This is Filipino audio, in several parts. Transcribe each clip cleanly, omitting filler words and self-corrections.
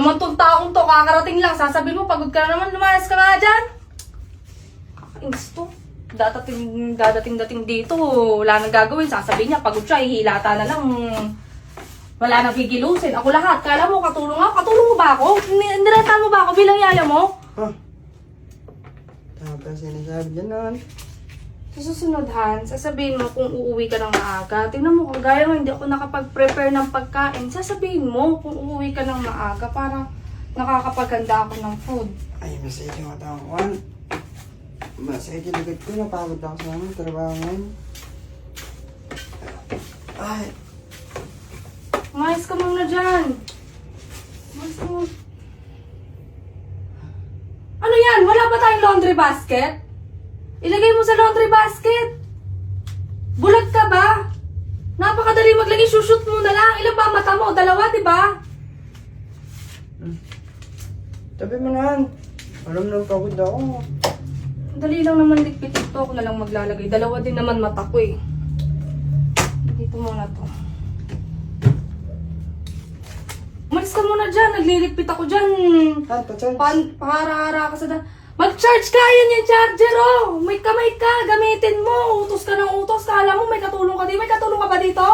naman tong taong to, kakarating lang. Sasabihin mo, pagod ka na naman, lumayas ka nga dyan. Kakainis to. Dadating dito, wala nang gagawin. Sasabihin niya, pagod siya, ihilata na lang. Wala nang gigilusin. Ako lahat. Kala mo, katulong ako. Katulong mo ba ako? Nireta mo ba ako bilang yaya mo? Ha? Tama pa sinasabi dyan naman. Sa susunod, Han, sasabihin mo kung uuwi ka ng maaga. Tingnan mo kung gaya mo, hindi ako nakapag-prepare ng pagkain. Sasabihin mo kung uuwi ka ng maaga para nakakapaganda ako ng food. Ay, masaya yung matang kuhan. Masaya yung likod ko. Napagod ako sa mga trabaho ngayon. Ay. Umayos ka muna dyan. Umayos ka muna. Ano yan? Wala ba tayong laundry basket? Ilagay mo sa laundry basket. Bulag ka ba? Napakadali maglagay. Shoot mo na lang. Ilan ba mata mo? Dalawa, di ba? Tabi mo na. Alam na pagod ako. Dali lang naman ligpit ito. Ako na lang maglalagay. Dalawa din naman mata ko eh. Dito muna to. Umalis ka muna dyan. Nagliligpit ako dyan. Han, pa-charge. Para-hara ka sa mag-charge ka! Yan yung charger oh! May kamay ka! Gamitin mo! Utos ka ng utos! Kala mo may katulong ka dito? May katulong ka ba dito?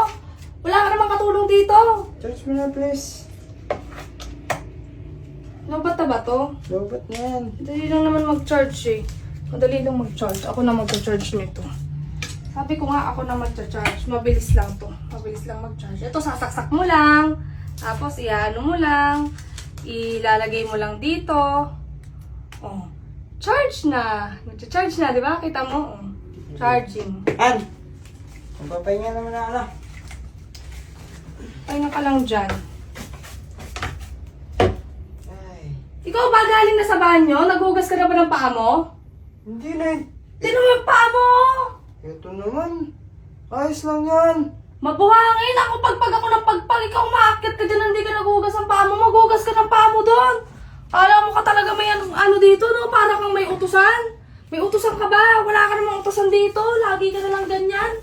Wala ka namang katulong dito! Charge mo na, please. Lobat na ba to? Lobat na yan. Madali lang naman mag-charge eh. Madali lang mag-charge. Ako na mag-charge nito. Sabi ko nga ako na mag-charge. Mabilis lang to. Mabilis lang mag-charge. Ito sasaksak mo lang. Tapos iano mo lang. Ilalagay mo lang dito. Oh. Charge na. Nag-charge na, di ba? Kita mo. Oh. Charging. Han! Magpapahinga naman na ala. Pahinga ka lang dyan. Ay. Ikaw ba galing na sa banyo? Naghugas ka na ba ng paa mo? Hindi na. Tino mo yung paa mo! Ito naman. Ayos lang yan. Mabuhangin! Ako pagpag ako ng pagpag, ikaw umaakit ka dyan, hindi ka naghugas ng paa mo. Maghugas ka ng paa mo doon. Alam mo ka talaga may ano dito, no? Para kang may utusan. May utusan ka ba? Wala ka namang utusan dito. Lagi ka na lang ganyan.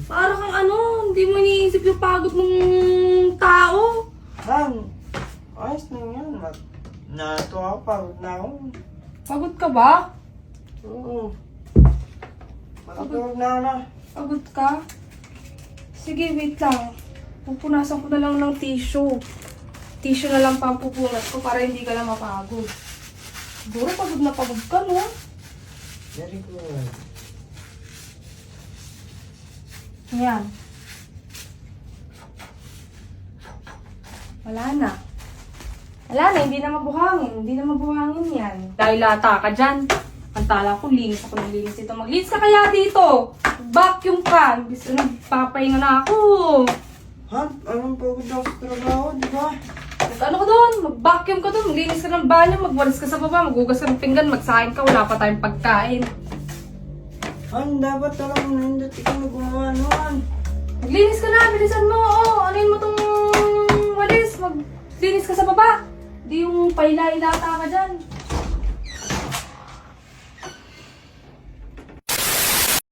Para kang ano, hindi mo iniisip yung pagod ng tao. Han! Ayos lang yan. Nato ako. Pagod na ako. Pagod ka ba? Oo. Matutulog na ako na. Pagod ka? Sige, wait lang. Pupunasan ko na lang ng tissue. Tissue na lang pampupunas ko para hindi ka na mapagod. Siguro pagod na pagod ka, no? Very good. Ayan. Wala na. Wala na, hindi na mabuhangin. Hindi na mabuhangin yan. Dahil lata ka dyan. Ang tala ko, linis ako ng linis dito. Maglinis ka kaya dito. Vacuum ka. Gusto nagpapahinga na ako. Han, anong pagod ako sa trabaho, di ba? Ano ka doon? Mag-vacuum ka doon. Maglinis ka ng banyo. Magwalis ka sa baba. Maghugas ka ng pinggan. Magsahin ka. Wala pa tayong pagkain. Han, dapat alam mo na hindi ikaw na gumawa noon. Maglinis ka na. Bilisan mo. Oo, anuin mo tong walis. Maglinis ka sa baba. Hindi yung paila-ilata ka dyan.